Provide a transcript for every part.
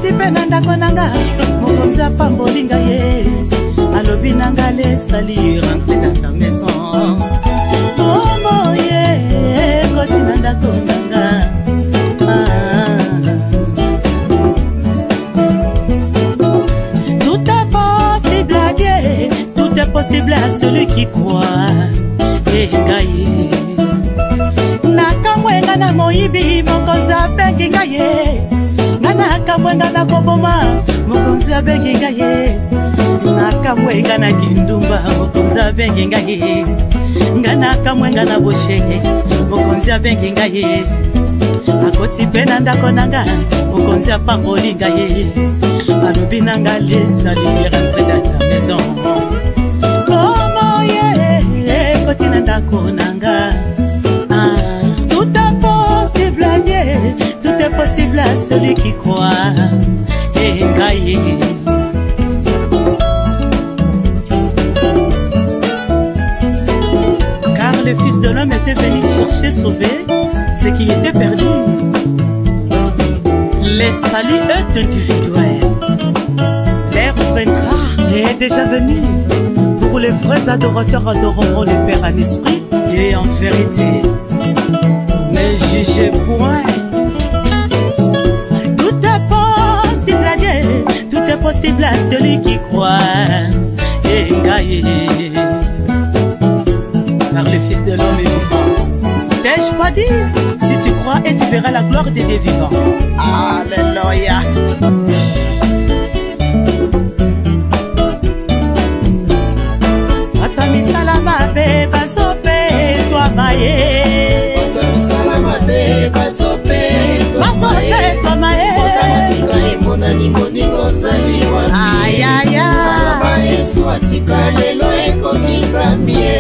akoti pe na ndako nanga mokonzi apambolinga ye alobi nanga lesali rentre dans ta maison omo ye koti na ndako nanga tout est possible à Dieu, tout est possible à celui qui croit et gagne nakamwenga na moyibi mokonzi abengi ngaye nakamwenga na koboma mokonzi abengi ngaye nakamwenga na kindumba mokonzi abengi ngaye nakamwenga na boshenge mokonzi abengi ngaye akoti pe na ndako nanga mokonzi apamboli ngaye alobi nanga lesali rentre dans ta maison omo ye koti na ndako nanga. Tout est possible à Dieu, tout est possible à celui qui croit et gagne. Car le Fils de l'homme était venu chercher, sauver ce qui était perdu. Le salut est individuel. L'heure viendra et est déjà venu. Pour les vrais adorateurs adoreront le Père en esprit et en vérité. Ne jugez point. Tout est possible à Dieu, tout est possible à celui qui croit et gagne. Car le Fils de l'homme est vivant. T'ai-je pas dit? Si tu crois et tu verras la gloire des vivants. Alléluia. Atami salama be basope toi maye. Atami salama be basope toi maye. Otamasika emona ni moningo zaliwa. Ayaya. Baba Yesu atika lelo ekokisa mie.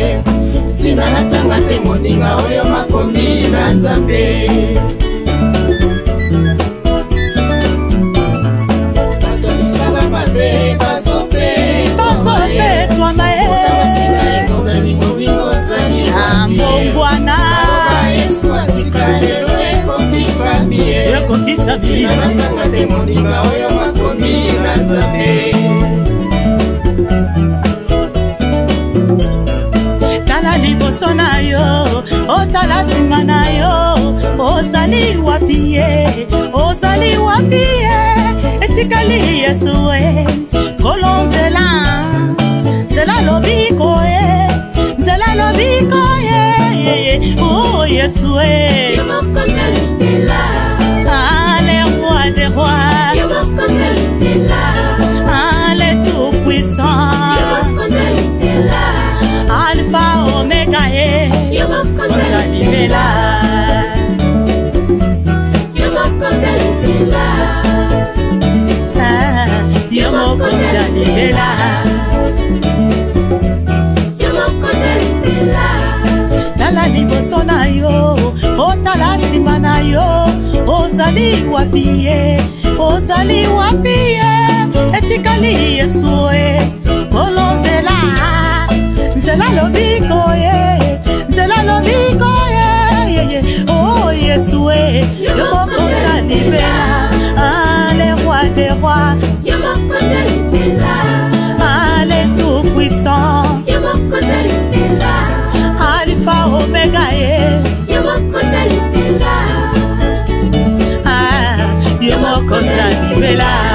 Tina natanga te moninga oyo makomi na Nzambe. Atami salama be basope toi maye. Mbongwana Yesu atika lelo ekokisa mie. Ekokisa mie. Natanga te moninga oyo makomi na Nzambe. Tala liboso na yo, otala nsima na yo. Ozali wapi ye, ozali wapi ye. Etikali Yesu e, kolo nzela, nzela lobiko e, nzela lobiko e. Oh Yesu e, le roi des rois, le tout puissant, Alpha Omega e, ozali bela, yomoko ozali bela. Tala liboso na yo, otala nsima na yo. Ozali wapi ye, ozali wapi ye. Etikali Yesu e, kolo nzela, nzela lobiko ye, nzela lobiko ye. Oh Yesu e, yomoko ozali bela. Le roi des rois, le tout puissant, Alpha Omega e, yomoko ozali bela.